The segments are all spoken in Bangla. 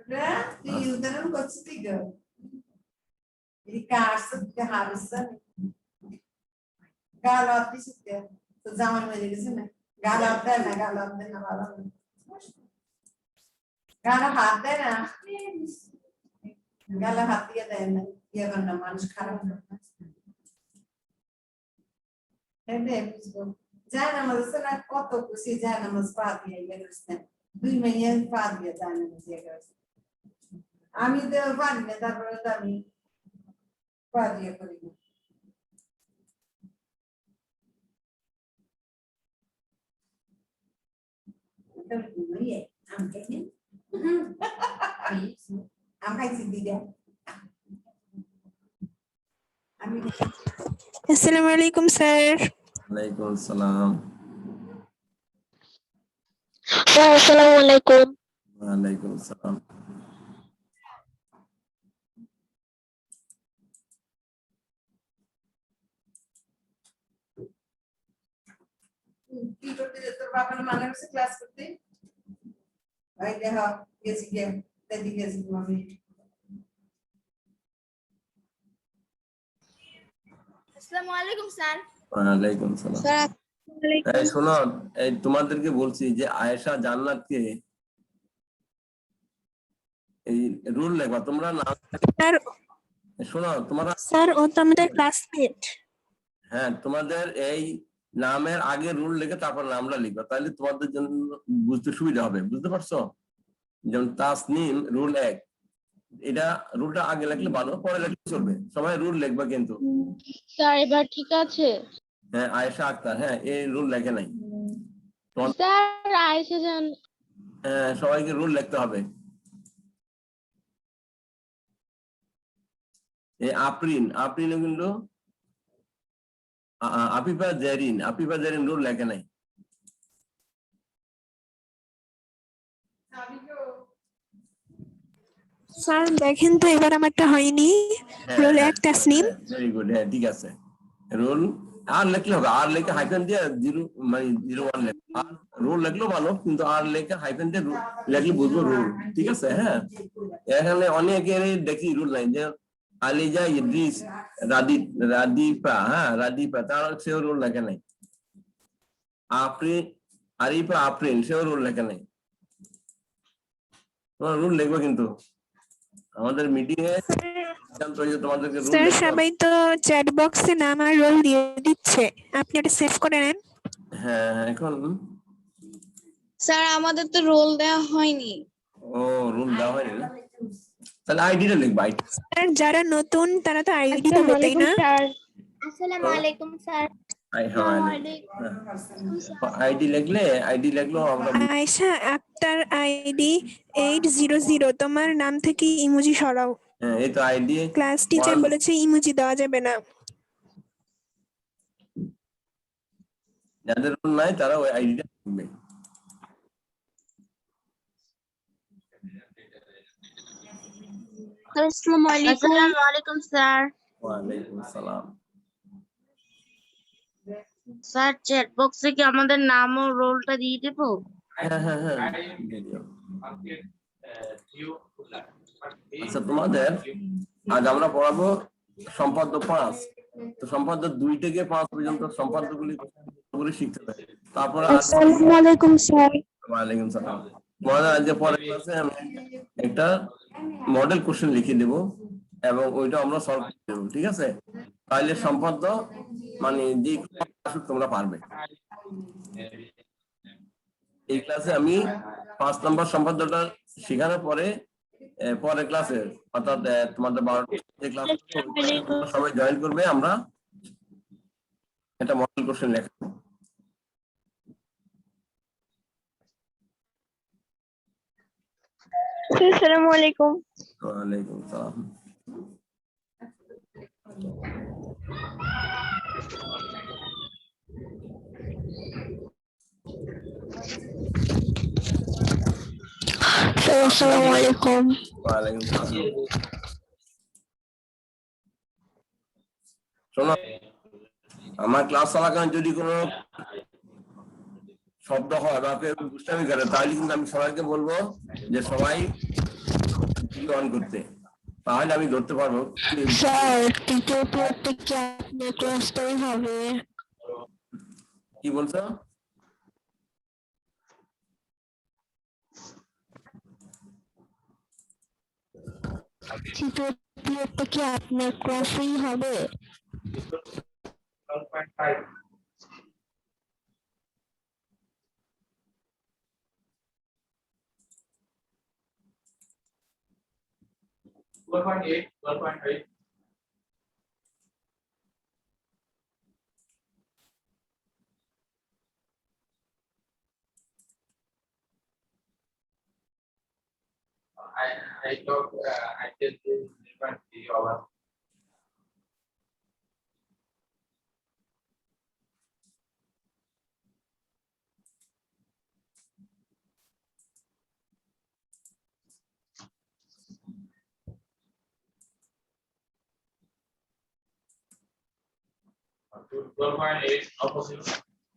Die Udaran kostiga. Die Kasse, die Harrison. Galop dişti. Zaman verirsin mi? Galop deme, galop deme, galop deme. Galop hat deme. Galop hat diye deme. Yerine manş karar. Evet, biz bu. Canımızı sana koto kusi canımız fadiye gelirsin. Duymayan fadiye canımız gelirsin. আমি তো পারি না তারপরে তো আমি পারিয়ে করি না আসসালামু আলাইকুম স্যার। ওয়ালাইকুম আসসালাম। আসসালামু আলাইকুম। ওয়ালাইকুম আসসালাম। কি করতে তোর বাবার মানে হচ্ছে ক্লাস করতে ভাই দেখো গেছি গে দাদি গেছি মামি আসসালামু আলাইকুম স্যার। ওয়ালাইকুম আসসালাম। স্যার এই শোনো, এই তোমাদেরকে বলছি যে আয়েশা জান্নাতকে এই রুল লেখা তোমরা না। স্যার শোনো তোমরা, স্যার ও তো আমাদের ক্লাসমেট। হ্যাঁ তোমাদের এই নামের আগে রুল লিখে তারপর নামটা লিখবা, তাহলে তোমাদের জন্য বুঝতে সুবিধা হবে। বুঝতে পারছো? যেমন তাসনিম রুল 1, এটা রুলটা আগে লিখলে ভালো, পরে লিখলে চলবে। সবাই রুল লিখবা কিন্তু। স্যার এবার ঠিক আছে? হ্যাঁ আয়েশা আক্তার, হ্যাঁ এই রুল লেখে নাই। স্যার আয়েশা জান, হ্যাঁ সবাইকে রুল লিখতে হবে। এই আপ্রিন, আপ্রিনও কিন্তু আফিফা জেরিন রুল লেখে নাই। স্যার দেখেন তো এবার আমারটা হয়নি। রোল 1 তাসনিম। ভেরি গুড, হ্যাঁ ঠিক আছে। রুল আর লিখলে হবে, আর লিখে হাইফেন দিয়ে 0 মানে 01 লেখ। আর রুল লিখলেও ভালো, কিন্তু আর লিখে হাইফেন দিয়ে লিখলে বুঝবো রুল। ঠিক আছে? হ্যাঁ এখানে অনেকের দেখি রুল নাই, যে আলিজা ইদ্রিস রাদিফা, হ্যাঁ রাদিফা, তার সেও রুল লেখে নাই। আরিফা আফরিন সেও রুল লেখে নাই। তোমার রুল লিখবে কিন্তু আমাদের মিটিং এ তোমাদেরকে রুল। স্যার সবাই তো চ্যাট বক্সে নাম আর রোল দিয়ে দিচ্ছে, আপনি এটা সেভ করে নেন। হ্যাঁ এখন স্যার আমাদের তো রোল দেওয়া হয়নি। ও রুল দেওয়া হয়নি না, তাহলে আইডিটা লিখবা। স্যার যারা নতুন তারা তো আইডি দেবে তাই না? আসসালামু আলাইকুম স্যার। আইডি লিখলো আমরা। আয়েশা আক্তার আইডি 800, তোমার নাম থেকে ইমোজি সরাও। হ্যাঁ এই তো আইডি। ক্লাস টিচার বলেছে ইমোজি দেওয়া যাবে না। যাদের রুল নাই তারা ওই আইডিটা লিখবে। আসসালামু আলাইকুম। আসসালামু আলাইকুম স্যার। ওয়ালাইকুম আসসালাম। স্যার চ্যাট বক্সে কি আমাদের নাম ও রোলটা দিয়ে দেব? হ্যাঁ হ্যাঁ হ্যাঁ দিয়ে দিও। আচ্ছা তোমাদের আজ আমরা পড়াবো সম্পাদ্য 5। তো সম্পাদ্য 2 থেকে 5 পর্যন্ত সম্পাদ্যগুলি শিখতে হবে। তারপরে আসসালামু আলাইকুম স্যার। ওয়ালাইকুম সালাম। তোমাদের আজ পরের ক্লাসে আমি একটা মডেল কোশ্চেন লিখে দেব এবং ওইটা আমরা সলভ করে দেব। ঠিক আছে? তাহলে সম্পাদ্য মানে যে তোমরা পারবে। এই ক্লাসে আমি 5 নম্বর সম্পাদ্যটা শেখানোর পরে পরের ক্লাসে অর্থাৎ তোমাদের 12 ক্লাস সবাই জয়েন করবে, আমরা একটা মডেল কোশ্চেন লেখাবো। আসসালামু আলাইকুম। ওয়ালাইকুম আসসালাম। আসসালামু আলাইকুম। ওয়ালাইকুম আসসালাম। শোনো, আমার ক্লাস চলাকালীন যদি কোনো শব্দ হয় বা কেউ দুষ্টামি করে, তাহলে কিন্তু আমি সবাইকে বলবো যে সবাই অন করতে, তাহলে আমি ধরতে পারবো স্যার তৃতীয় পিরিয়ড থেকে আপনার ক্লাসটাই হবে। কি বলছো? তৃতীয় পিরিয়ড থেকে আপনার ক্লাসই হবে। I talk, I tell this different over.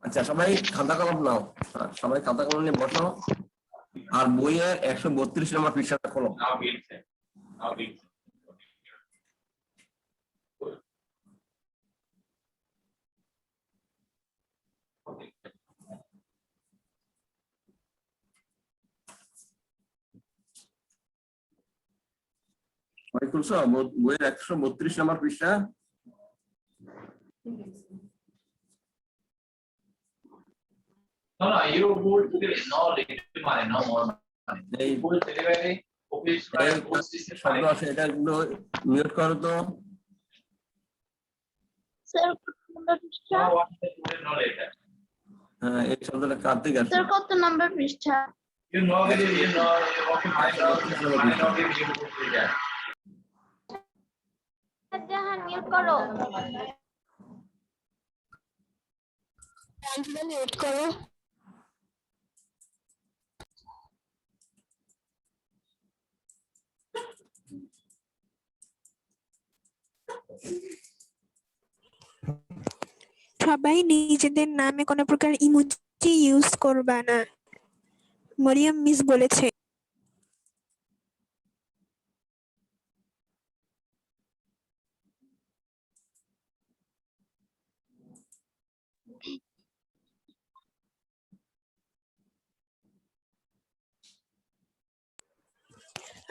আচ্ছা সবাই খাতা কলম নাও, সবাই খাতা কলম নিয়ে বসো আর বইয়ের 132 নম্বর পৃষ্ঠাটা খোলো। সবাই খুলছো বইয়ের 132 নম্বর পৃষ্ঠা? No, you go to the no little money, no more money. They put delivery, office, post system. শব্দ আছে এটা একটু মিউট করো তো। Sir No later. হ্যাঁ এই শব্দটা কাটতে গেছে। স্যার কত নাম্বার পৃষ্ঠা? You know, okay, I know, you put it there. Jahan mute করো। মিউট করো। সবাই নিজেদের নামে কোনো প্রকার ইমোজি ইউজ করবা না, মরিয়ম মিস বলেছে।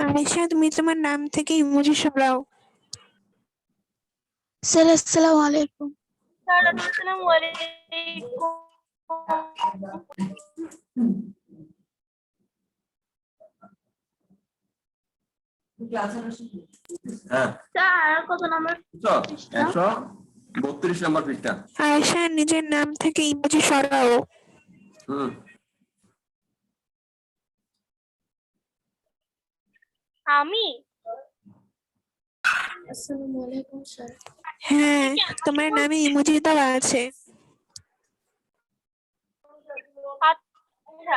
আয়েশা তুমি তোমার নাম থেকে ইমোজি সরাও। স্যার আসসালামু আলাইকুম। স্যার আসসালামু আলাইকুম। হ্যাঁ স্যার কত নাম্বার? 132 নম্বর পৃষ্ঠা। আয়েশা নিজের নাম থেকে ইমোজি সরাও। আমি? আসসালামু আলাইকুম স্যার। হ্যাঁ তোমার নামে ইমোজি দেওয়া আছে। আচ্ছা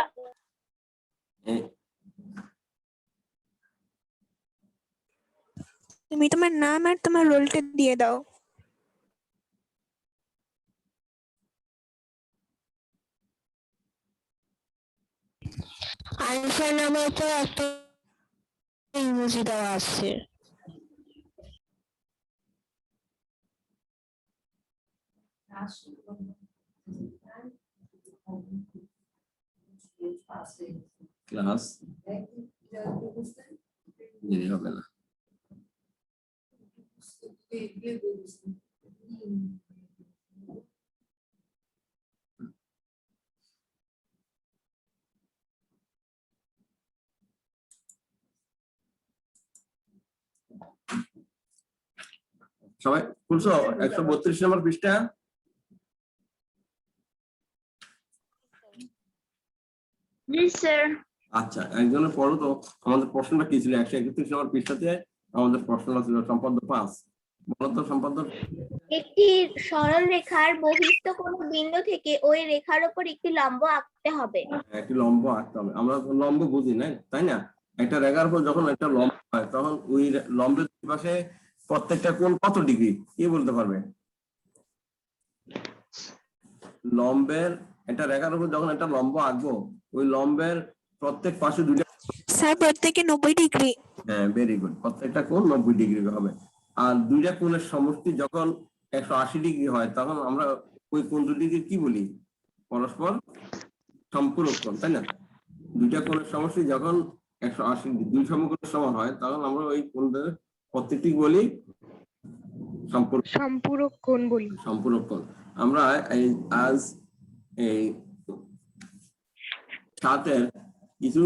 তুমি তোমার নাম আর তোমার রোলটা দিয়ে দাও। আয়েশার নামে তো একটা ইমোজি দেওয়া আছে। ক্লাস দেরি হবে না। সবাই খুলছো 132 নম্বর পৃষ্ঠা? জি স্যার। আচ্ছা একজনের পড়ো তো আমাদের প্রশ্নটা কি ছিল? 131 নম্বর পৃষ্ঠাতে আমাদের প্রশ্নটা ছিল সম্পাদ্য 5। বলো তো সম্পাদ্য। একটি সরল রেখার বহিস্থ কোন বিন্দু থেকে ওই রেখার উপর একটি লম্ব আঁকতে হবে। একটি লম্ব আঁকতে হবে। আমরা লম্ব বুঝি না তাই না? একটা রেখার উপর যখন একটা লম্ব হয় তখন ওই লম্বের পাশে প্রত্যেকটা কোণ কত ডিগ্রি কি বলতে পারবে? লম্বের একটা রেখার উপর যখন একটা লম্ব আঁকবো ওই লম্বের প্রত্যেক পাশে দুইটা স্যার প্রত্যেকে 90 ডিগ্রি। হ্যাঁ, ভেরি গুড। প্রত্যেকটা কোণ 90 ডিগ্রি হবে। আর দুইটা কোণের সমষ্টি যখন 180 ডিগ্রি হয় তখন আমরা ওই কোণ দুটিকে কি বলি? পরস্পর সম্পূরক কোণ, তাই না? দুইটা কোণের সমষ্টি যখন 180 দুই সমকোণের সমান হয় তখন আমরা ওই কোণদের প্রত্যেকটি বলি সম্পূরক কোণ বলি। সম্পূরক কোণ। আমরা আজ এই সাতের কিছু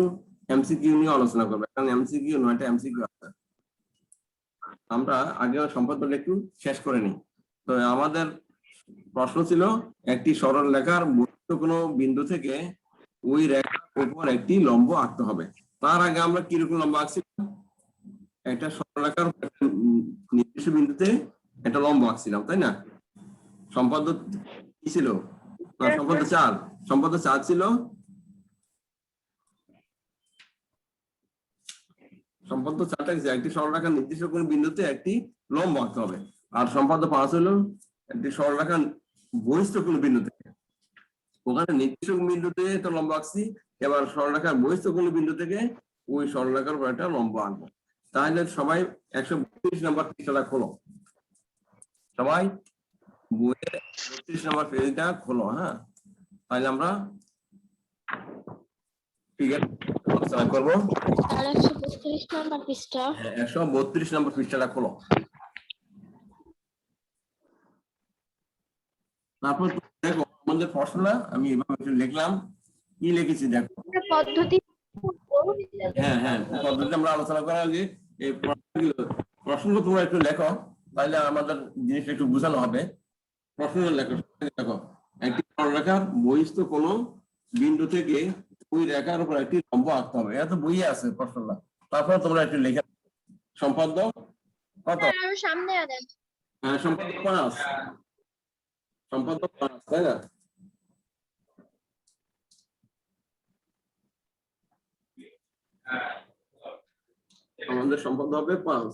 এমসিকিউ নিয়ে আলোচনা করবো, কারণ এমসিকিউ নয়, এটা এমসিকিউ আছে। আমরা আগে সম্পাদকটা একটু শেষ করে নিই। তো আমাদের প্রশ্ন ছিল একটি সরল রেখার বহিঃস্থ কোনো বিন্দু থেকে ওই রেখার উপর একটি লম্ব আঁকতে হবে। তার আগে আমরা কিরকম লম্ব আঁকছিলাম? একটা সরল রেখার নির্দিষ্ট বিন্দুতে একটা লম্ব আঁকছিলাম, তাই না? সম্পাদ্য কি ছিল? সম্পাদ্য 4, সম্পাদ্য 4 ছিল সম্পাদ্য 4টা একটি সরলরেখার নির্দিষ্ট কোন বিন্দুতে একটি লম্ব আঁকতে হবে। আর সম্পাদ্য 5 হলো একটি সরলরেখার বহিঃস্থ কোন বিন্দু থেকে, ওখানে নির্দিষ্ট বিন্দুতে একটা লম্ব আঁকছি, এবার সরলরেখার বহিঃস্থ কোন বিন্দু থেকে ওই সরলরেখার উপর একটা লম্ব আঁকবো। তাহলে সবাই 132 নম্বর পৃষ্ঠাটা খোলো, সবাই বইয়ের 32 নম্বর পেজটা খোলো। হ্যাঁ, তাহলে আমরা আলোচনা করবো। 132 নম্বর পৃষ্ঠা। 132 নম্বর পৃষ্ঠাটা খোলো। তারপর দেখো আমাদের প্রশ্নটা আমি এভাবে লিখলাম, কি লিখেছি দেখো। পদ্ধতি হ্যাঁ হ্যাঁ, পদ্ধতি আমরা আলোচনা করার আগে এই প্রশ্নগুলো তোমরা একটু লেখো, তাহলে আমাদের জিনিসটা একটু বোঝানো হবে। প্রশ্ন লেখো, দেখো একটি সরলরেখার বহিঃস্থ কোনো বিন্দু থেকে ওই রেখার উপর একটি লম্ব আঁকতে হবে। এটা তো বইয়ে আছে প্রশ্নটা। তারপর তোমরা একটু লেখা। সম্পাদ্য কত? সামনে আনেন। হ্যাঁ, সম্পাদ্য 5, সম্পাদ্য 5, তাই না? আমাদের সম্পাদ্য হবে 5।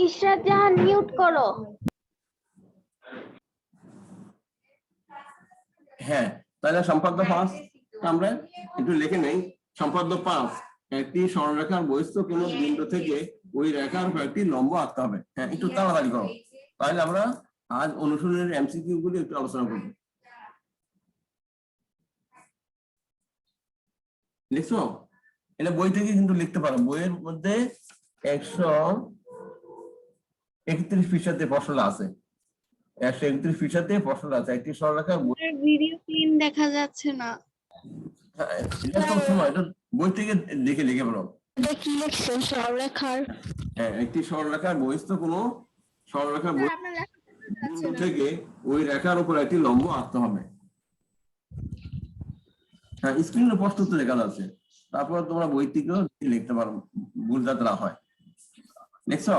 ইশরাত জাহান মিউট করো। হ্যাঁ, তাহলে সম্পাদ্য 5 আমরা একটু লিখে নেই। সম্পাদ্য 5, একটি সরলরেখার বহিঃস্থ কোনো বিন্দু থেকে ওই রেখার উপর একটি লম্ব আঁকতে হবে। হ্যাঁ, একটু তাড়াতাড়ি করো, তাহলে আমরা আজ অনুশীলনের এমসিকিউ গুলি একটু আলোচনা করব। লিখছো? এটা বই থেকে কিন্তু লিখতে পারো। বইয়ের মধ্যে 131 পৃষ্ঠাতে প্রশ্নটা আছে। 131 পৃষ্ঠাতে প্রশ্নটা আছে। একটি সরলরেখার ভিডিও ক্লিন দেখা যাচ্ছে না। এটা তো সময়, এটা বই থেকে দেখে লিখে বলো। এটা কি লিখছো? সরলরেখার। হ্যাঁ, একটি সরলরেখার বহিঃস্থ কোনো সরলরেখার বিন্দু থেকে ওই রেখার উপর একটি লম্ব আঁকতে হবে। হ্যাঁ, স্ক্রিনে প্রশ্ন তো লেখা আছে, তারপর তোমরা বই থেকেও লিখতে পারো, ভুল যাতে না হয়। লিখছো?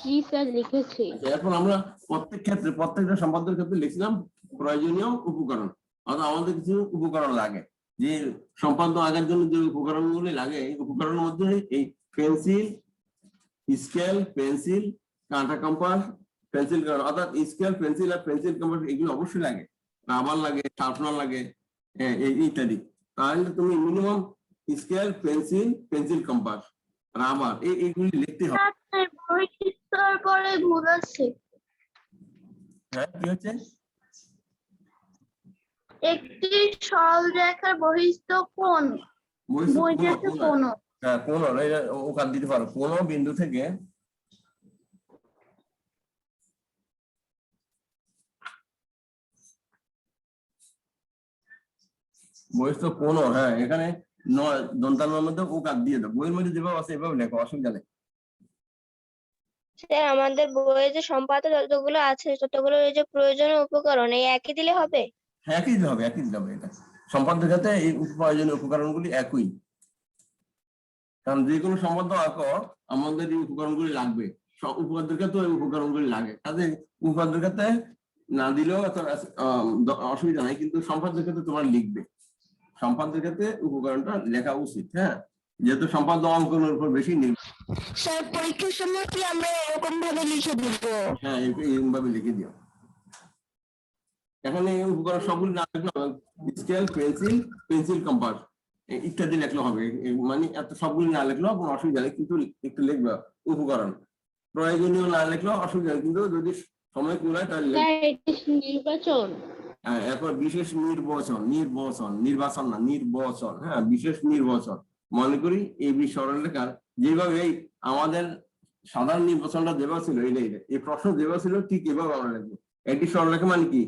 জি স্যার, লিখেছি। এরপর আমরা প্রত্যেকটা সম্পাদ্যের ক্ষেত্রে লিখছিলাম প্রয়োজনীয় উপকরণ, অর্থাৎ আমাদের কিছু উপকরণ লাগে। যে সম্পাদ্য আঁকার জন্য যে উপকরণগুলি লাগে, এই উপকরণের মধ্যে এই পেন্সিল, স্কেল, পেন্সিল, কাঁটা, কম্পাস, পেন্সিল, অর্থাৎ স্কেল, পেন্সিল আর পেন্সিল কম্পাস এগুলো অবশ্যই লাগে, রাবার লাগে, শার্পনার লাগে, ইত্যাদি। তাহলে তুমি minimum scale, pencil, pencil compass, rubber এইগুলি লিখতে হবে। বহিঃস্থর পরে ভুল আছে। হ্যাঁ, কি হচ্ছে? একটি সরলরেখার বহিঃস্থ কোণ। বহিঃস্থ কোণ। হ্যাঁ, কোন ওখান দিতে পারো, কোন বিন্দু থেকে বহিঃস্থ কোণ। হ্যাঁ, এখানে দন্তানোর মধ্যে ওকার দিয়ে দাও। বইয়ের মধ্যে যেভাবে আছে এভাবে লেখো, অসুবিধা নেই। স্যার, আমাদের বইয়ে যে সম্পাদ্য যতগুলো আছে ততগুলো এই যে প্রয়োজনীয় উপকরণ এই একই দিলে হবে? হ্যাঁ, একই দিতে হবে, একই দিতে হবে। এটা সম্পাদ্যের ক্ষেত্রে এই প্রয়োজনীয় উপকরণগুলি একই, কারণ যে কোনো সম্পাদ্য আঁকো আমাদের এই উপকরণগুলি লাগবে। উপপাদ্যের ক্ষেত্রে ওই উপকরণগুলি লাগে, কাজে উপপাদ্যের ক্ষেত্রে না দিলেও অসুবিধা নাই, কিন্তু সম্পাদ্যের ক্ষেত্রে তোমরা লিখবে। সম্পাদ্যের ক্ষেত্রে উপকরণটা লেখা উচিত। হ্যাঁ, যেহেতু সম্পাদ্য অঙ্কনের উপর বেশি নির্ভর। স্যার পরীক্ষার সময় কি আমরা এরকম ভাবে লিখে দিব? হ্যাঁ, এরকম ভাবে লিখে দিও। এখানে উপকরণ সবগুলো না লিখলে স্কেল, পেন্সিল, পেন্সিল কম্পাস ইত্যাদি লিখলে হবে। মানে এত সবগুলো না লিখলেও কোনো অসুবিধা নেই, কিন্তু একটু লিখবে উপকরণ। প্রয়োজনীয় না লিখলেও অসুবিধা নেই, কিন্তু যদি সময় কুলায় তাহলে নির্বাচন। হ্যাঁ, এরপর বিশেষ নির্বাচন, নির্বাচন না, নির্বাচন। হ্যাঁ, বিশেষ নির্বাচন। মনে করি এবি সরলরেখার যেভাবে আমাদের সাধারণ নির্বাচনটা যেভাবে ছিল, এই প্রশ্ন যেভাবে ছিল ঠিক এভাবে আমরা লিখবো। একটি সরলরেখা মানে কি?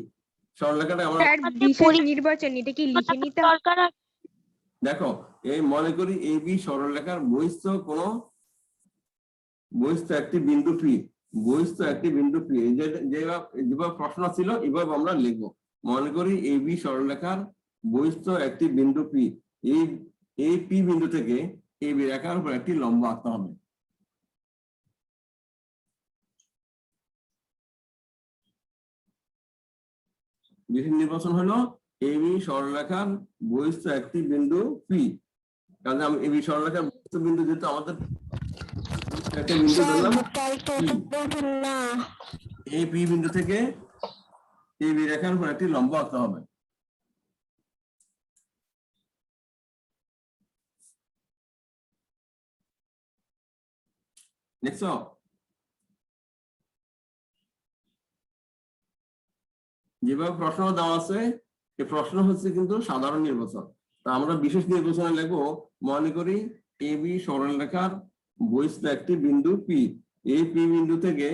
সরলরেখাটা আমরা বিশেষ নির্বাচন এটা কি লিখে নিতে হবে? দেখো, এই মনে করি এবি সরলরেখার বহিস্থ একটি বিন্দু পি, বহিস্থ একটি বিন্দু পি। যেভাবে প্রশ্ন ছিল এভাবে আমরা লিখবো। মনে করি এবি সরলরেখার বহিস্থ একটি বিন্দু পি, এই পি বিন্দু থেকে এবি রেখার উপর একটি লম্ব আঁকতে হবে। বিশেষ নির্বাচন হলো এবি সরলরেখার বহিস্থ একটি বিন্দু পি। কারণ আমি এবি সরলরেখার বহিস্থ বিন্দু যেহেতু আমাদের একটা বিন্দু ধরলাম, এই পি বিন্দু থেকে এবি রেখার উপর একটি লম্ব আঁকতে হবে। দেখছো? যেভাবে প্রশ্ন দেওয়া আছে, এই প্রশ্ন হচ্ছে কিন্তু সাধারণ নির্বাচন। তা আমরা বিশেষ নির্বাচনে লিখবো, মনে করি এবি সরলরেখার বহিস্থ একটি বিন্দু পি, এই পি বিন্দু থেকে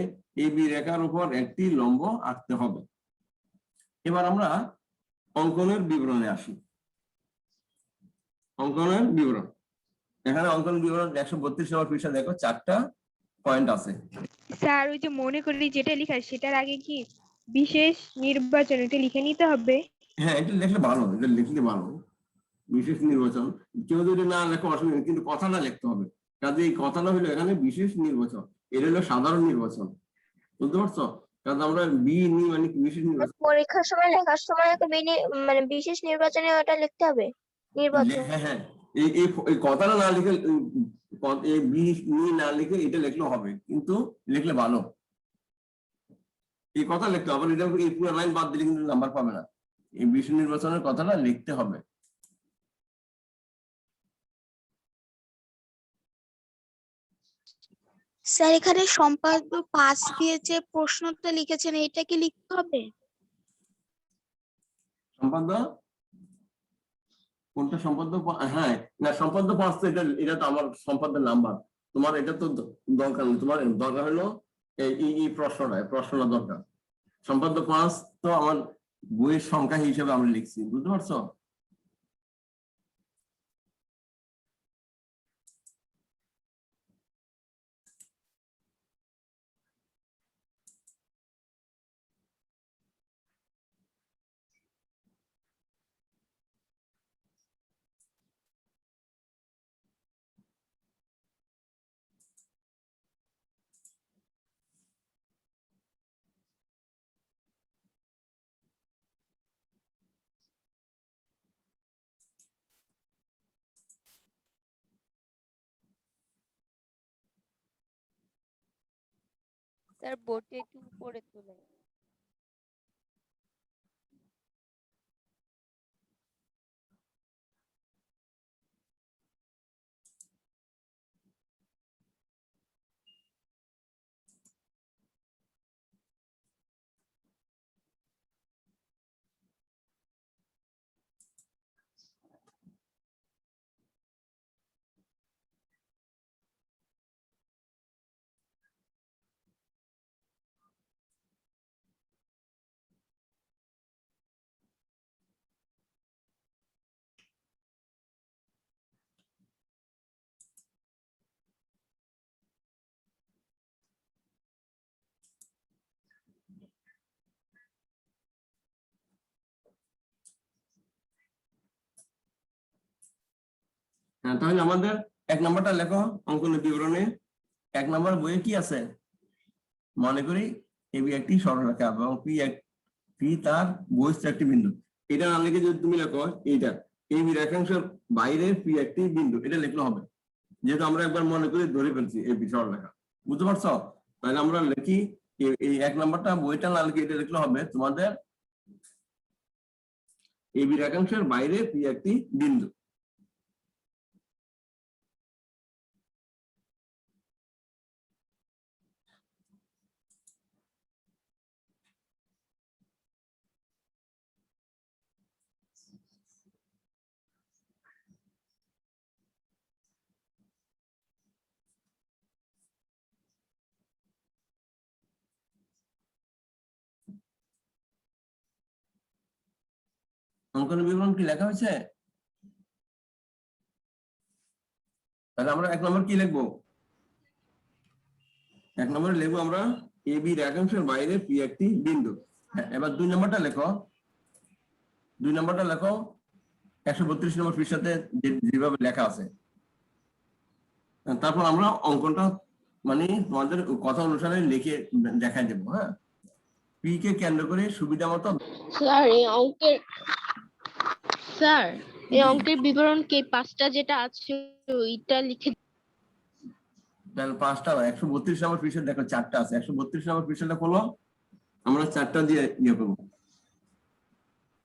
এবি রেখার উপর একটি লম্ব আঁকতে হবে। এবার আমরা অঙ্কনের বিবরণে আসি। অঙ্কনের বিবরণ, এখানে অঙ্কন বিবরণ 132 নম্বর পৃষ্ঠা দেখো, 4টা পয়েন্ট আছে। স্যার ওই যে মনে করি যেটা লেখা সেটার আগে কি বিশেষ নির্বাচন এটা লিখে নিতে হবে? হ্যাঁ, এটা লিখলে ভালো, এটা লিখলে ভালো। বিশেষ নির্বাচন কেউ যদি না লেখো অসুবিধা নেই, কিন্তু কথাটা লিখতে হবে। কাজে এই কথাটা হলো এখানে বিশেষ নির্বাচন, এটা হলো সাধারণ নির্বাচন। বুঝতে পারছো? কারণ আমরা বি নি মানে বিশেষ নির্বাচন। পরীক্ষার সময় লেখার সময় মানে বিশেষ নির্বাচনে ওটা লিখতে হবে নির্বাচন। হ্যাঁ হ্যাঁ, এই কথাটা না লিখে, এই বি নি না লিখে এটা লিখলে হবে, কিন্তু লিখলে ভালো। এই কথা লিখতে হবে, এটা এই পুরো লাইন বাদ দিলে কিন্তু নাম্বার পাবে না। এই বিশেষ নির্বাচনের কথাটা লিখতে হবে। স্যার এখানে সম্পাদ্য 5 দিয়ে যে প্রশ্নটা লিখেছেন এটা কি লিখতে হবে? সম্পাদ্য কোনটা? সম্পাদ্য হ্যাঁ, না সম্পাদ্য 5 তো এটা তো আমার সম্পাদ্যের নাম্বার। তোমার এটা তো দরকার নেই, তোমার দরকার হলো এই প্রশ্নটা দরকার। সম্পাদ্য 5 তো আমার বইয়ের সংখ্যা হিসেবে আমরা লিখছি, বুঝতে পারছো? স্যার বোর্ডটা একটু উপরে তুলে। হ্যাঁ, তাহলে আমাদের 1 নম্বরটা লেখো অঙ্কনের বিবরণে। 1 নম্বর বইয়ে কি আছে? মনে করি এবি একটি সরলরেখা এবং পি তার বহিস্থ একটি বিন্দু। এটা না লিখে যদি তুমি লেখো এইটা এবি রেখাংশের বাইরে পি একটি বিন্দু, এটা লিখলে হবে। যেহেতু আমরা একবার মনে করে ধরে ফেলছি এই বিষয় লেখা, বুঝতে পারছো? তাহলে আমরা লিখি এই 1 নাম্বারটা বইটা না লিখে এটা লিখলে হবে তোমাদের এবি রেখাংশের বাইরে পি একটি বিন্দু। অঙ্কনের বিবরণ কি লেখা হয়েছে? তাহলে আমরা 1 নম্বর কি লিখবো? 1 নম্বরে লিখবো আমরা এবি রেখাংশের বাইরে পি একটি বিন্দু। এবার 2 নম্বরটা লেখো। 2 নম্বরটা লেখো 132 নম্বর পৃষ্ঠাতে যেভাবে লেখা আছে। তারপর আমরা অঙ্কনটা মানে তোমাদের কথা অনুসারে লিখে দেখাই দেবো। হ্যাঁ, পি কে কেন্দ্র করে সুবিধা মতো। স্যার এই অঙ্কের বিবরণ কি 5টা যেটা আছে ওইটা লিখে তাহলে 5টা 132 নম্বর পৃষ্ঠা দেখো 4টা আছে। 132 নম্বর পৃষ্ঠাটা খোলো, আমরা 4টা দিয়ে ইয়ে করবো।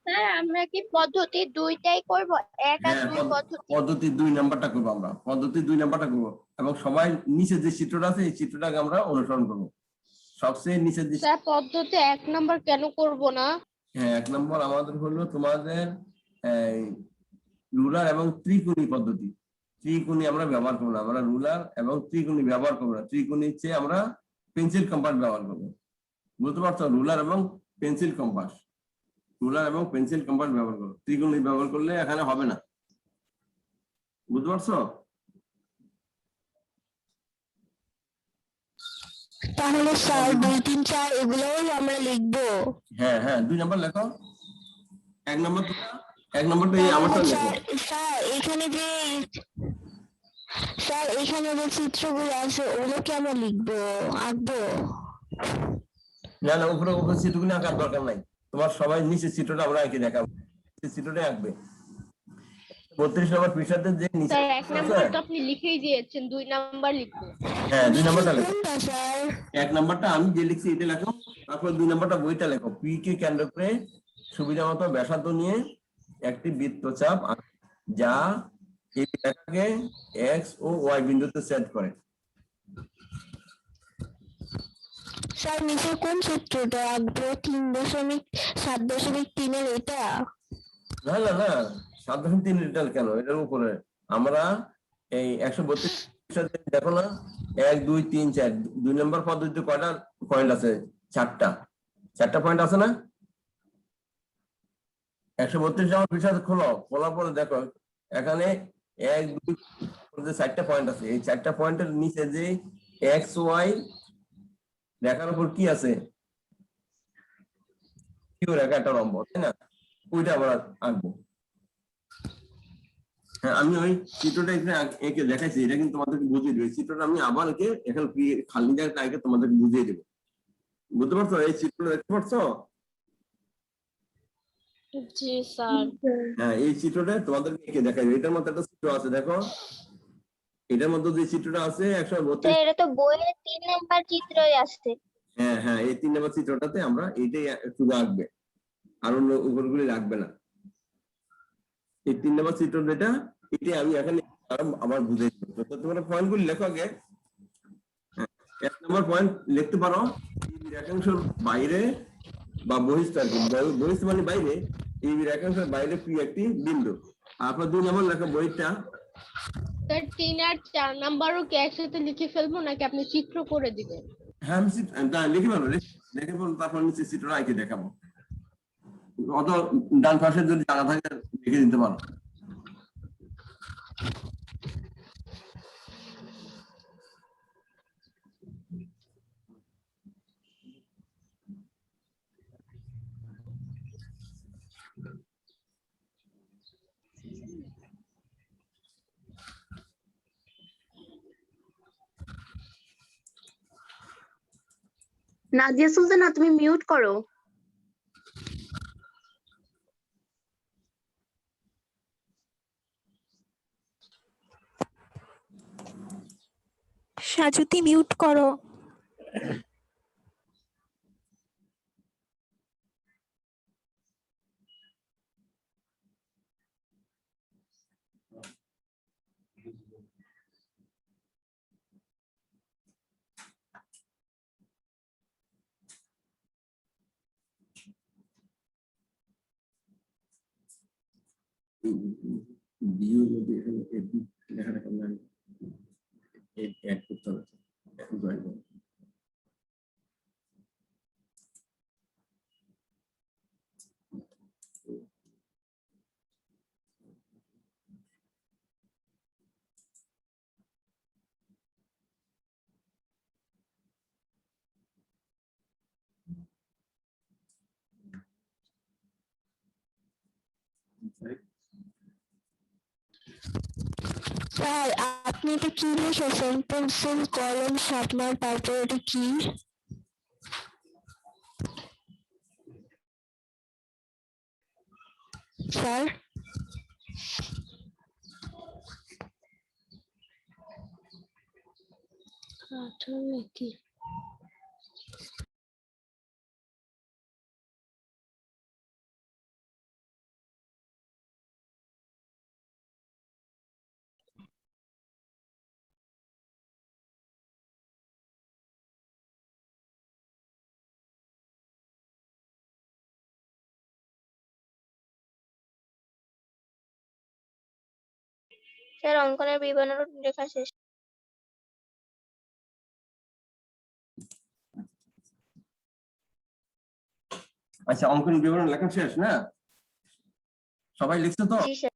স্যার আমরা কি পদ্ধতি দুইটাই করব, 1 আর 2 পদ্ধতি? পদ্ধতি 2 নাম্বারটা করবো আমরা, পদ্ধতি 2 নাম্বারটা করবো এবং সবাই নিচে যে চিত্রটা আছে এই চিত্রটাকে আমরা অনুসরণ করবো। সবচেয়ে নিচে যে স্যার পদ্ধতি 1 নাম্বার কেন করব না? হ্যাঁ, 1 নম্বর আমাদের হলো তোমাদের রুলার এবং ত্রিকোণী পদ্ধতি। ত্রিকোণী আমরা ব্যবহার করবো না, আমরা রুলার এবং ত্রিকোণী ব্যবহার করবো না। ত্রিকোণীর চেয়ে আমরা পেন্সিল কম্পাস ব্যবহার করবো, বুঝতে পারছো? রুলার এবং পেন্সিল কম্পাস, রুলার এবং পেন্সিল কম্পাস ব্যবহার করবো। ত্রিকোণী ব্যবহার করলে এখানে হবে না, বুঝতে পারছো? তাহলে স্যার 2, 3, 4 এগুলোই আমরা লিখবো। হ্যাঁ হ্যাঁ, 2 নাম্বার লেখো। 1 নম্বর 1 নম্বরটা এই আমারটা লেখো। স্যার এখানে যে চিত্রগুলো আছে ওগুলো কি আমরা লিখবো, আঁকবো? না না, উপরে চিত্রগুলো আঁকার দরকার নাই, তোমার সবাই নিচে চিত্রটা আমরা এঁকে দেখাবো, চিত্রটাই আঁকবে। 32 নম্বর পৃষ্ঠাতে যে নিচে স্যার 1 নাম্বার তো আপনি লিখেই দিয়েছেন, 2 নাম্বার লিখবো। হ্যাঁ 2 নাম্বারটা লেখো। কোনটা স্যার? 1 নাম্বারটা আমি যে লিখছি এটা লেখো, তারপর 2 নাম্বারটা বইটা লেখো। পি কে কেন্দ্র করে সুবিধা মতো ব্যাসার্ধ নিয়ে একটি বৃত্তচাপ যা এই রেখাকে এক্স ও ওয়াই বিন্দুতে ছেদ করে। স্যার নিচে কোন চিত্রটা আঁকবো? 3.7.3 এর এটা? না না না, 7.3 লিটার কেন, এটার উপরে আমরা এই 132 দেখো না, 1 2 3 4 2 নম্বর পদ্ধতিতে কয়টা পয়েন্ট আছে? 4টা পয়েন্ট আছে না? 132 নম্বর পৃষ্ঠা খোলো, খোলার পরে দেখো এখানে 1 2 4টা পয়েন্ট আছে। এই 4টা পয়েন্টের নিচে যে এক্স ওয়াই রেখার উপর কি আছে? কিউ রেখা, একটা লম্ব, তাই না? ওইটা আমরা আঁকবো। হ্যাঁ, আমি ওই চিত্রটা এখানে এঁকে দেখাইছি, এটা কিন্তু তোমাদেরকে বুঝিয়ে দেবে। চিত্রটা আমি আবার এঁকে এখানে খালি জায়গাটা এঁকে তোমাদেরকে বুঝিয়ে দেবো, বুঝতে পারছো? এই চিত্রটা দেখতে পাচ্ছো? জি স্যার। হ্যাঁ, এই চিত্রটা তোমাদেরকে এঁকে দেখাই। এটার মধ্যে একটা চিত্র আছে, দেখো এটার মধ্যে যে চিত্রটা আছে 132। এটা তো বইয়ের 3 নাম্বার চিত্রই আছে। হ্যাঁ হ্যাঁ, এই 3 নম্বর চিত্রটাতে আমরা এইটাই শুধু আঁকবে, আর অন্য উপরগুলি রাখবে না। এই 3 নম্বর চিত্র যেটা, এটাই আমি এখানে আবার বুঝিয়ে দেবো। তো তোমরা পয়েন্টগুলি লেখো আগে। 1 নম্বর পয়েন্ট লিখতে পারো এই রেখাংশের বাইরে বা বহিস্থ, আর কি বহিস্থ মানে বাইরে, এই রেখাংশের বাইরে পি একটি বিন্দু। আপনার 2 নম্বর লেখা বইটা। স্যার 3 আর 4 নাম্বারও কি একসাথে লিখে ফেলবো নাকি আপনি চিত্র করে দিবেন? হ্যাঁ আমি লিখে ফেলো, লিখে ফেলো, তারপর নিচে চিত্রটা আঁকে দেখাবো। অত ডান পাশে যদি জায়গা থাকে লিখে দিতে পারো। নাজিয়া সুলতানা তুমি মিউট করো। সাজুতি মিউট করো। ভিউ যদি এখানে এডি লেখাটা কেমন অ্যাড করতে হবে জয়েন করো। স্যার আপনি এটা কি লিখেছেন? পেন্সিল কলম শার্পনার, তারপর এটা কি? স্যার কি? স্যার অঙ্কনের বিবরণ লেখা শেষ। আচ্ছা, অঙ্কন বিবরণ লেখা শেষ না? সবাই লিখছো তো? জি স্যার।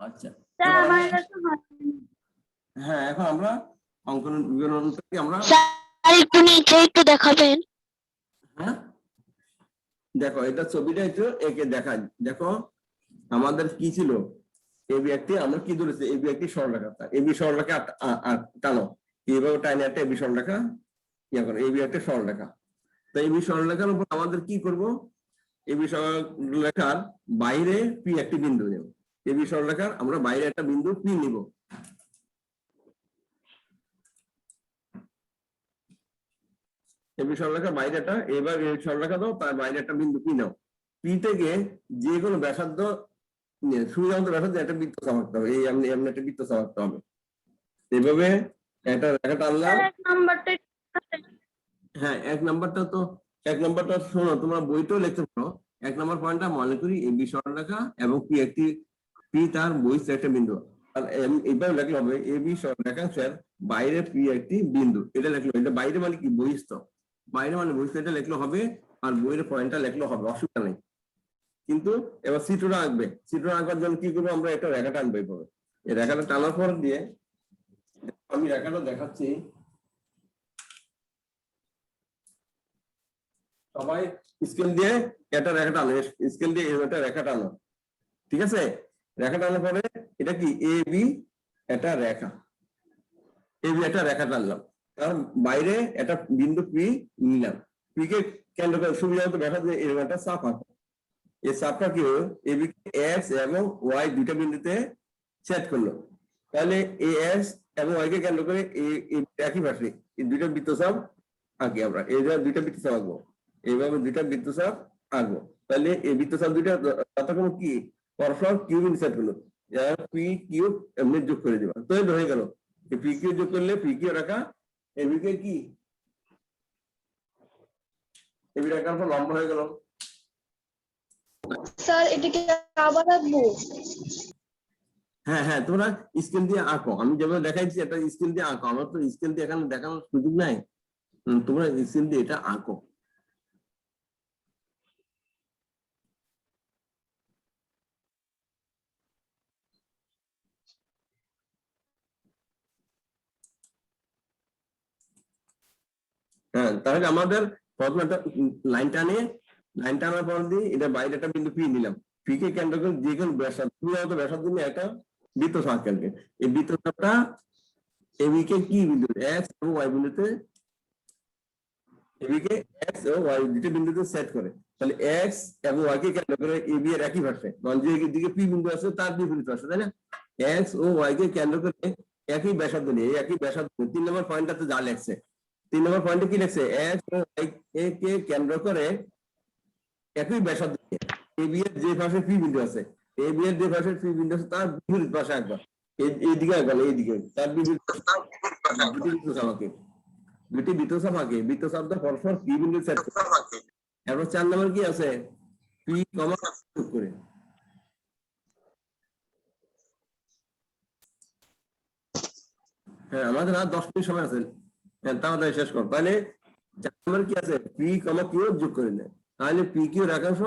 আচ্ছা, স্যার আমার কাছে হ্যাঁ এখন আমরা অঙ্কন বিবরণটাকে আমরা একটু নিচে একটু দেখাবেন। হ্যাঁ দেখো, এটা ছবিটা একটু একে দেখা। দেখো আমাদের কি ছিল, এবি একটি, আমরা কি ধরেছি, এবি একটি সরলরেখা। এবি সরলরেখা টানো, এইভাবে টাইনে একটা এবি সরলরেখা ইয়া করো, এবি একটা সরলরেখা। তো এবি সরলরেখার উপর আমাদের কি করব, এবি সরলরেখার বাইরে পি একটি বিন্দু নেব। এবি সরলরেখার আমরা বাইরে একটা বিন্দু পি নিব। এবি সরলরেখার বাইরে একটা, এবার এই সরলরেখা দাও, তার বাইরে একটা বিন্দু পি নাও। পি থেকে যে কোনো ব্যাসার্ধ, সুবিধামতো ব্যাসার্ধ একটা বৃত্ত চাপাতে হবে। এই এমনি এমনি একটা বৃত্ত চাপাতে হবে। এইভাবে একটা রেখা টানলাম। হ্যাঁ, এক নাম্বারটা শোনো, তোমরা বইতেও লিখতে পারো। 1 নম্বর পয়েন্টটা মনে করি এবি সরলরেখা এবং পি তার বহিস্থ একটা বিন্দু। আর এইভাবে লিখলে হবে এবি সরলরেখাংশের বাইরে পি একটি বিন্দু। এটা লিখলো, এটা বাইরে মানে কি, বহিস্থ। বাইরে মানে বহিস্থ, এটা লিখলে হবে। আর বইয়ের পয়েন্টটা লিখলে হবে, অসুবিধা নেই। কিন্তু এবার চিত্রটা আঁকবে। চিত্রটা আঁকার জন্য কি করবো, আমরা একটা রেখা টানবো। এইভাবে এই রেখাটা টানার পর দিয়ে, আমি রেখাটা দেখাচ্ছি, সবাই স্কেল দিয়ে একটা রেখা টানো, স্কেল দিয়ে একটা রেখা টানো। ঠিক আছে, রেখা টানার পরে এটা কি, এ বি একটা রেখা, এবি একটা রেখা টানলাম। তার বাইরে একটা বিন্দু পি নিলাম। পি কে কেন্দ্র করে সুবিধা মতো দেখা যায় এরকম একটা চাপ আঁকো। এই চাপটা কি হলো, এবি এক্স এবং ওয়াই দুইটা বিন্দুতে সেট করলো। তাহলে এ এক্স এবং ওয়াই কে কেন্দ্র করে একই পাশে এই দুইটা বৃত্তচাপ আঁকি আমরা। এই দুইটা বৃত্তচাপ আঁকবো, এইভাবে দুইটা বৃত্তচাপ আঁকবো। তাহলে এই বৃত্তচাপ দুইটা যথাক্রমে কি, পরস্পর কিউব ইনসার্ট করলো, পি কিউব এমনি যোগ করে দিবা। তো হয়ে গেল, পি কিউ যোগ করলে পি কিউ রাখা, এবি কে কি, এবি রাখার পর লম্ব হয়ে গেল। স্যার এটাকে আবার আঁকবো? হ্যাঁ হ্যাঁ, তোমরা স্কেল দিয়ে আঁকো, আমি যেভাবে দেখাইছি এটা স্কেল দিয়ে আঁকো। আমার তো স্কেল দিয়ে এখানে দেখানোর সুযোগ নাই, তোমরা স্কেল দিয়ে এটা আঁকো। হ্যাঁ, তাহলে আমাদের প্রথমে একটা লাইন টানার পর দিয়ে এটা বাইরে একটা বিন্দু পি নিলাম। পি কে কেন্দ্র করে যে কোনো ব্যাসার্ধ নিয়ে একটা বৃত্তচাপ আঁকবে। এই বৃত্তচাপটা এবি কে কি বিন্দু, এক্স এবং ওয়াই বিন্দুতে, এবি কে এক্স এবং ওয়াই দুটো বিন্দুতে সেট করে। তাহলে এক্স এবং ওয়াই কে কেন্দ্র করে এবি এর একই পাশে, মানে যে দিকে পি বিন্দু আছে তার বিপরীত পাশে, তাই না? এক্স ও ওয়াই কে কেন্দ্র করে একই ব্যাসার্ধ নিয়ে একই ব্যাসার্ধ 3 নম্বর পয়েন্টটাতে যা লেখছে 3 নম্বর পয়েন্টে কি লেখছে এক্স ও ওয়াই কে কেন্দ্র করে একই ব্যাসার্ধ নিয়ে এ বি এর যে পাশে পি বিন্দু আছে এ বি এর যে পাশে পি বিন্দু আছে তার বিপরীত পাশে একবার এইদিকে একবার এইদিকে তার বিপরীত দুটি বৃত্তচাপ আঁকে বৃত্তচাপ পরস্পর পি বিন্দু সেট করে এরপর 4 নম্বর কি আছে পি কমা যোগ করে হ্যাঁ আমাদের আর 10 মিনিট সময় আছে তাড়াতাড়ি শেষ কর তাহলে 4 নম্বর কি আছে পি কমা কিউ যোগ করে নেয় তাহলে পি কিউ রেখাংশ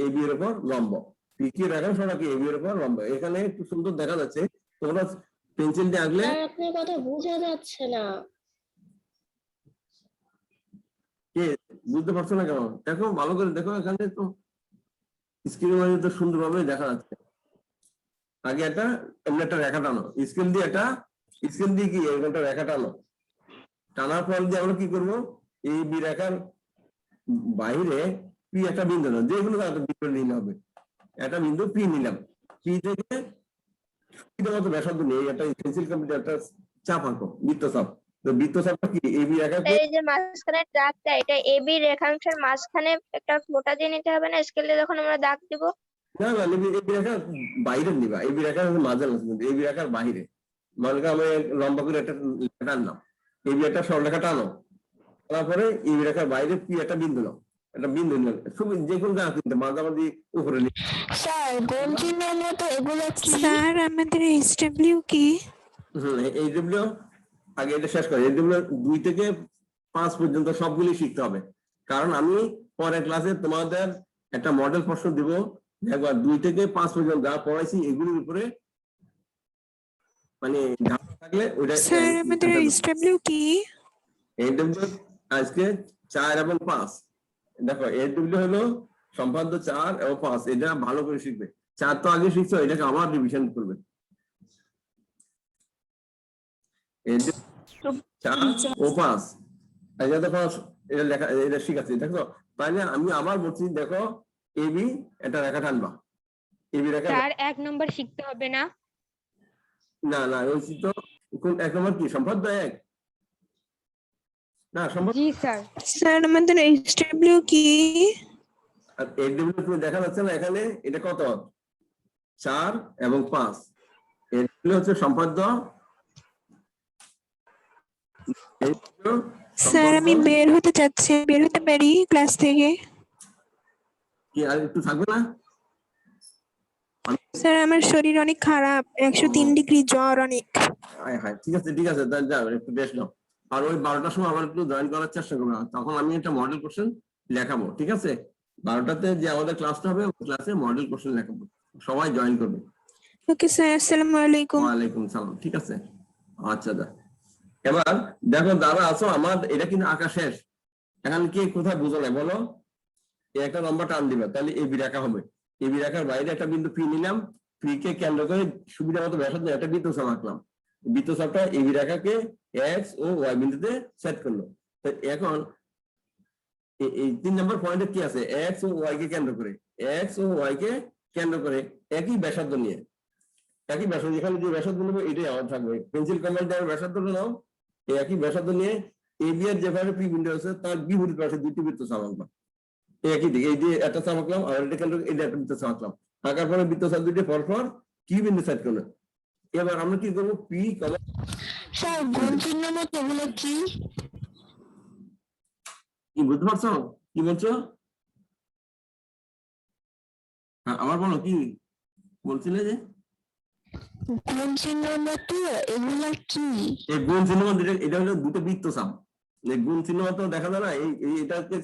এ বি এর উপর লম্ব পি কিউ রেখাংশ নাকি এ বি এর উপর লম্ব এখানে একটু সুন্দর দেখা যাচ্ছে তোমরা পেন্সিল দিয়ে আঁকলে আপনার কথা বোঝা যাচ্ছে না। কে বুঝতে পারছো না কেন দেখো ভালো করে দেখো এখানে তো স্ক্রিনের মধ্যে তো সুন্দরভাবে দেখা যাচ্ছে আগে এমনি একটা রেখা টানো স্কেল দিয়ে কি একটা রেখা টানো টানার পর দিয়ে আমরা কি করবো এই বি রেখার বাইরে পি একটা বিন্দু নাও যে কোনো একটা বিন্দু নিলে হবে একটা বিন্দু পি নিলাম পি থেকে মতো ব্যাসার্ধ নিয়ে একটা পেন্সিল কম্পিউটার একটা চাপ আঁকো বৃত্তচাপ তো বৃত্তচাপটা কি এই বি রেখা এই যে মাঝখানে দাগটা এটা এবি রেখাংশের মাঝখানে একটা ফোঁটা দিয়ে নিতে হবে না স্কেলে যখন আমরা দাগ দিব? না না এই বি রেখার বাইরে নিবা এই বি রেখার মাঝে এই বি রেখার বাইরে মনে করো আমি লম্বা করে একটা টানলাম এই বি একটা সরলরেখা টানো তারপরে এই বি রেখার বাইরে পি একটা বিন্দু নাও একটা বিন্দু নিলাম যে কোনো জায়গা কিন্তু মাঝামাঝি উপরে নিয়ে স্যার গোল চিহ্নের মতো এগুলো কি? স্যার আমাদের এইচডব্লিউ কি? এই ডব্লিউ আগে এটা শেষ করি এই ডব্লিউ 2 থেকে 5 পর্যন্ত সবগুলি শিখতে হবে কারণ আমি পরের ক্লাসে তোমাদের একটা মডেল প্রশ্ন দিব একবার 2 থেকে 5 পর্যন্ত যা পড়াইছি এগুলোর উপরে মানে ধারণা থাকলে ওটা স্যার আমাদের এইচডব্লিউ কি? এই ডব্লিউ আজকে 4 এবং 5 দেখো এই ডব্লিউ হলো সম্পাদ্য 4 এবং 5 এটা ভালো করে শিখবে 4 তো আগে শিখছো এটাকে আবার রিভিশন করবে 4 ও 5 এটা দেখো এটা লেখা এটা শিখাচ্ছি দেখো তাহলে আমি আবার বলছি দেখো এবি একটা রেখা টানবা এবি রেখা স্যার 1 নম্বর শিখতে হবে না? না না ওই তো কোন 1 নম্বর কি সম্পাদ্য 1 না সম্পাদ্য জি স্যার। স্যার আমাদের এইচডব্লিউ কি? আর এই ডব্লিউ তুমি দেখা যাচ্ছে না এখানে এটা কত 4 এবং 5 এগুলো হচ্ছে সম্পাদ্য স্যার আমি বের হতে চাচ্ছি বের হতে পারি ক্লাস থেকে? কি আর একটু থাকবে না স্যার আমার শরীর অনেক খারাপ 103 ডিগ্রি জ্বর অনেক। ঠিক আছে তাহলে যাও একটু রেস্ট নাও আর ওই 12টার সময় আবার একটু জয়েন করার চেষ্টা করবে তখন আমি একটা মডেল কোশ্চেন লেখাবো ঠিক আছে 12টাতে যে আমাদের ক্লাসটা হবে ওই ক্লাসে মডেল কোশ্চেন লেখাবো সবাই জয়েন করবে। ওকে স্যার আসসালামু আলাইকুম। ওয়ালাইকুম সালাম ঠিক আছে আচ্ছা এবার দেখো যারা আছো আমার এটা কিন্তু আঁকা শেষ এখন কি কোথায় বুঝো না বলো একটা লম্বা টান দিবে তাহলে এবি রেখা হবে এবি রেখার বাইরে একটা বিন্দু পি নিলাম পি কে কেন্দ্র করে সুবিধা মতো ব্যাসার্ধ একটা বৃত্তচাপ আঁকলাম বৃত্তচাপটা এবি রেখাকে এক্স ও ওয়াই বিন্দুতে সেট করলো তো এখন এই 3 নম্বর পয়েন্টে কি আছে এক্স ও ওয়াই কে কেন্দ্র করে এক্স ও ওয়াই কে কেন্দ্র করে একই ব্যাসার্ধ নিয়ে একই ব্যাসার্ধ এখানে যে ব্যাসার্ধ নেবো এটাই আমার থাকবে পেন্সিল কম্পাস দিয়ে ব্যাসার্ধ নাও একই ব্যাসার্ধ নিয়ে এবি এর যেভাবে পি বিন্দু আছে তার বিপরীত পাশে দুটি বৃত্তচাপ আঁকলাম একই দিকে এই যে একটা চাপ আঁকলাম আর এটা কেন্দ্র এটা একটা বৃত্তচাপ আঁকলাম আঁকার পরে বৃত্তচাপ দুটি পরপর কি বিন্দু সেট করলো এবার আমরা কি করবো পি কমা স্যার গোল চিহ্নের মতো এগুলো কি? কি বুঝতে পারছো কি বলছো আবার বলো কি বলছিলে যে গোল চিহ্নের মতো এগুলো কি? এই গুণ চিহ্ন এটা হলো দুটো বৃত্তচাপ এই গুণ চিহ্ন মতো দেখা যায় না এই এটাকে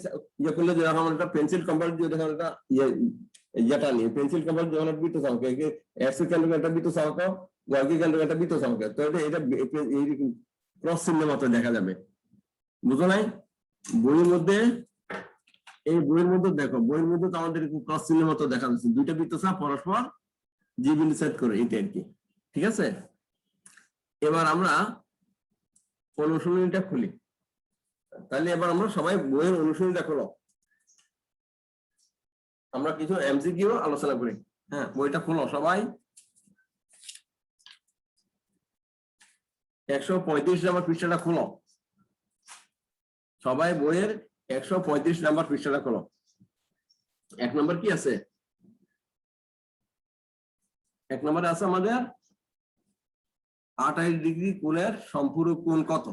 ইয়ে করলে যে আমার একটা পেন্সিল কম্পাস দিয়ে দেখা একটা ইয়েটা নিয়ে পেন্সিল কম্পাস যখন একটা বৃত্তচাপ এক্স কেন্দ্র একটা বৃত্তচাপ ওয়াই কেন্দ্র একটা বৃত্তচাপ তো এটা এইরকম ক্রস চিহ্নের মতো দেখা যাবে বুঝো নাই বইয়ের মধ্যে এই বইয়ের মধ্যে দেখো বইয়ের মধ্যে তো আমাদের ক্রস চিহ্নের মতো দেখা যাচ্ছে দুইটা বৃত্তচাপ পরস্পর যে বিন্দু সেট করে এটা আর কি ঠিক আছে এবার আমরা অনুশীলনীটা খুলি তাহলে এবার আমরা সবাই বইয়ের অনুশীলনীটা খোলো আমরা কিছু এমসিকিউ আলোচনা করি হ্যাঁ বইটা খোলো সবাই 135 নম্বর পৃষ্ঠাটা খোলো, সবাই বইয়ের 135 নম্বর পৃষ্ঠাটা খোলো। 1 নম্বর কি আছে? 1 নম্বরে আছে আমাদের 28 ডিগ্রি কোণের সম্পূরক কোণ কত?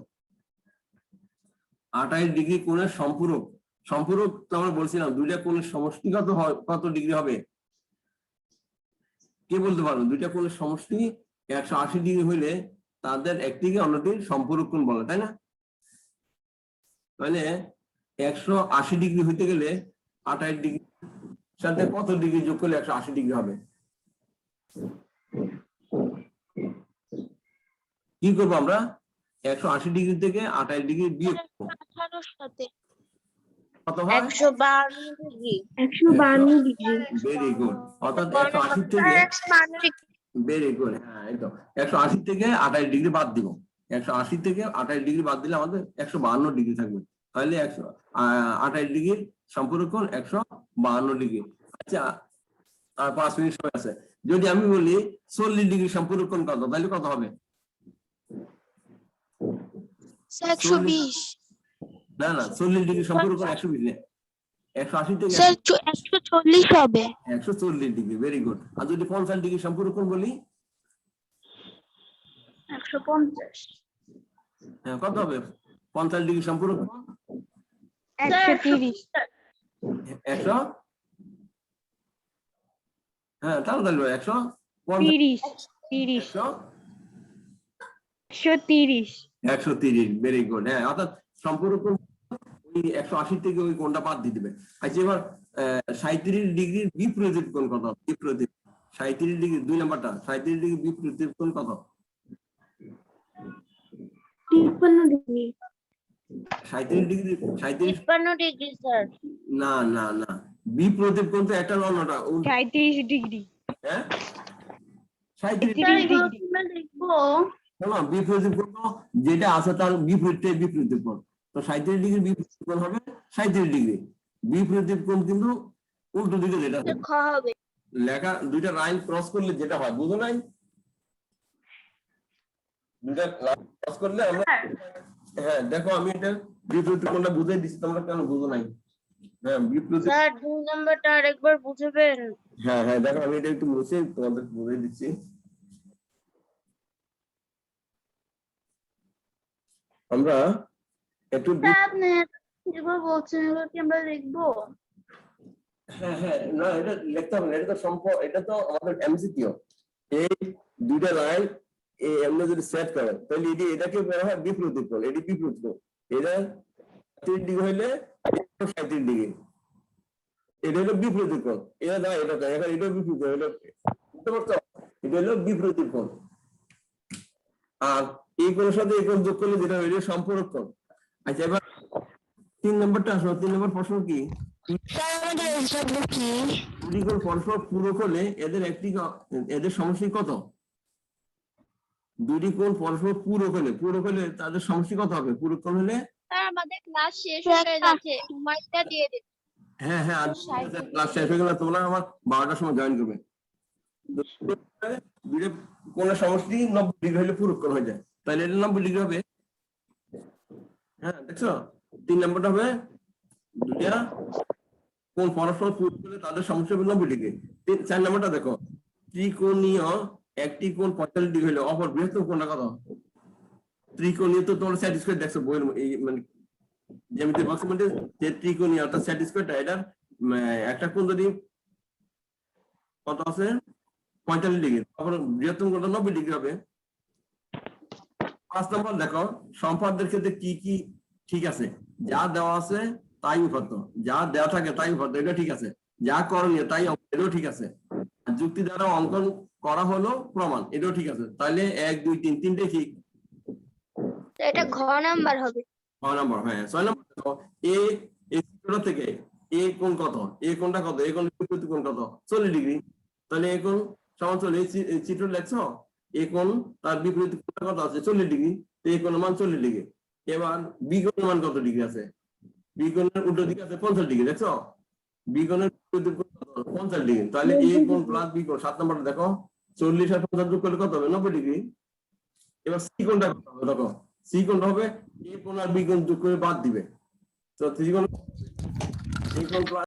28 ডিগ্রি কোণের সম্পূরক, সম্পূরক তো আমরা বলছিলাম দুইটা কোণের সমষ্টি কত ডিগ্রি হবে? কে বলতে পারবে? দুইটা কোণের সমষ্টি 180 ডিগ্রি হইলে তাদের একটিকে অন্যটির সম্পূরক কোণ বলে, তাই না? মানে 180 ডিগ্রি হইতে গেলে 28 ডিগ্রি সাথে কত ডিগ্রি যোগ করলে 180 ডিগ্রি হবে? কি করবো আমরা? 180 ডিগ্রি থেকে 28 ডিগ্রি বিয়োগ করবো। 18 সাথে কত হয়? 152 ডিগ্রি। 152 ডিগ্রি। Very good. অর্থাৎ 180 থেকে, ভেরি গুড, হ্যাঁ একদম 180 থেকে 28 ডিগ্রি বাদ দিব। 180 থেকে 28 ডিগ্রি বাদ দিলে আমাদের 152 ডিগ্রি থাকবে। তাহলে 128 ডিগ্রির সম্পূরক কোণ 152 ডিগ্রি। আচ্ছা, আর 5 মিনিট সময় আছে। যদি আমি বলি 40 ডিগ্রি সম্পূরক কোণ কত, তাহলে কত হবে? 120 না না, 40 ডিগ্রি সম্পূরক কোণ 120 না, 180 থেকে স্যার 140 হবে। 140 ডিগ্রি, ভেরি গুড। আর যদি 50 ডিগ্রি সম্পূরক কোণ বলি 150 হ্যাঁ কত হবে? 50 ডিগ্রি সম্পূরক কোণ 130 100, হ্যাঁ তাড়াতাড়ি 30 130, ভেরি গুড। হ্যাঁ, অর্থাৎ সম্পূরক কোণ ওই 180 থেকে ওই কোণটা বাদ দিয়ে দিবে। আচ্ছা, এবার 37 ডিগ্রির বিপরীত কোণ কত? বিপরীত 37 ডিগ্রি 2 নাম্বারটা, 37 ডিগ্রি বিপরীত কোণ কত? 53 ডিগ্রি। 37 degree 53 degree sir. না না না, বিপরীত কোণ তো একটা অন্যটা। 37 ডিগ্রি। হ্যাঁ 37 আমরা দেখবো না, বিপরীত কোণ যেটা আছে তার বিপরীত কোণ। তো 37 ডিগ্রি বিপরীত কোণ হবে 37 ডিগ্রি। বিপরীত কোণ কিন্তু উল্টো দিকে যেটা খ হবে। লেখা দুইটা লাইন ক্রস করলে যেটা হয়, বুঝো নাই? দুইটা লাইন ক্রস করলে আমরা, হ্যাঁ দেখো আমি এটা বিপরীত কোণটা বুঝাই দিচ্ছি, তোমরা কেন বুঝো নাই? হ্যাঁ বিপরীত, স্যার 2 নাম্বারটা আরেকবার বুঝাবেন? হ্যাঁ হ্যাঁ দেখো আমি এটা একটু মুছে তোমাদের বুঝাই দিচ্ছি। আমরা একটু আপনি যেগুলো বলছেন এগুলো কি আমরা লিখবো? হ্যাঁ হ্যাঁ না, এটা লিখতে হবে না, এটা তো এটা তো আমাদের এমসিকিউ। এই দুইটা লাইন আমরা যদি সেট করেন তাহলে এটাকে বলা হয় বিপরীত কোণ। এটি বিপরীত কোণ, এটা 30 ডিগ্রি হইলে 37 ডিগ্রি, এটা হলো বিপরীত কোণ। এটা না, এটা না, এখন এটা বিপরীত হলো, বুঝতে পারছো? এটা হলো বিপরীত কোণ। আর এই কোণের সাথে এই কোণ যোগ করলে যেটা হইলো সম্পূরক কোণ। আচ্ছা, এবার 3 নম্বরটা আসো। 3 নম্বর প্রশ্ন কি? দুটি কোণ পরস্পর পূরক হলে এদের সমষ্টি কত? দুটি কোণ পরস্পর পূরক হলে তাদের সমষ্টি কত হবে? পূরক কোণ হলে, স্যার আমাদের ক্লাস শেষ হয়ে যাচ্ছে, সময়টা দিয়ে দিন। হ্যাঁ হ্যাঁ ক্লাস শেষ হয়ে গেলে তোমরা আমার 12টার সময় জয়েন করবে। দুটো কোণের সমষ্টি 90 ডিগ্রি হলে পূরক কোণ হয়ে যায়, তাহলে এটা 90 ডিগ্রি হবে। হ্যাঁ দেখছো, 3 নম্বরটা হবে দুটা কোণ পরস্পর পূরক হলে তাদের সমষ্টি হবে 90 ডিগ্রি। 4 নম্বরটা দেখো, ত্রিকোণীয় একটি কোণ 45 ডিগ্রি হলে অপর বৃহত্তম কোণটা কত? ত্রিকোণীয় তো তোমরা সেট স্কয়ার দেখছো বইয়ের, এই মানে জ্যামিতিক বক্সের মধ্যে যে ত্রিকোণীয় অর্থাৎ সেট স্কয়ারটা, এটার একটা কোণ যদি কত আছে 45 ডিগ্রি, তখন বৃহত্তম কোণটা 90 ডিগ্রি হবে। 5 নম্বর দেখো, সম্পাদ্যের ক্ষেত্রে কি কি ঠিক আছে? যা দেওয়া আছে তাই উপাত্ত, যা দেওয়া থাকে তাই উপাত্ত, এটা ঠিক আছে। যা করণীয় তাই এটাও ঠিক আছে। যুক্তি দ্বারা অঙ্কন করা হলো প্রমাণ, এটাও ঠিক আছে। তাহলে 1 2 3 তিনটেই ঠিক। এটা ঘ নাম্বার হবে। 6 নম্বর, হ্যাঁ 6 নম্বর দেখো, এই চিত্র থেকে এ কোণ কত? এ কোণটা কত? এ কোণের বিপরীত কোণ কত? 40 ডিগ্রি। তাহলে এ কোণ সমান 40, এই চিত্র লেখছো, এ কোণ তার বিপরীত কোণটা কত আছে? 40 ডিগ্রি। তো এ কোণের মান 40 ডিগ্রি। এবার বি কোণের মান কত ডিগ্রি আছে? বি কোণের উল্টো দিকে আছে 50 ডিগ্রি, দেখছো? বি কোণের বিপরীত কোণ কত? 50 ডিগ্রি। তাহলে এ কোণ প্লাস বি কোণ, 7 নম্বরটা দেখো, 40 আর 50 যোগ করলে কত হবে? 90 ডিগ্রি। এবার সি কোণটা করতে হবে, দেখো সি কোণটা হবে এ কোণ আর বি কোণ যোগ করে বাদ দিবে, তো সি কোণ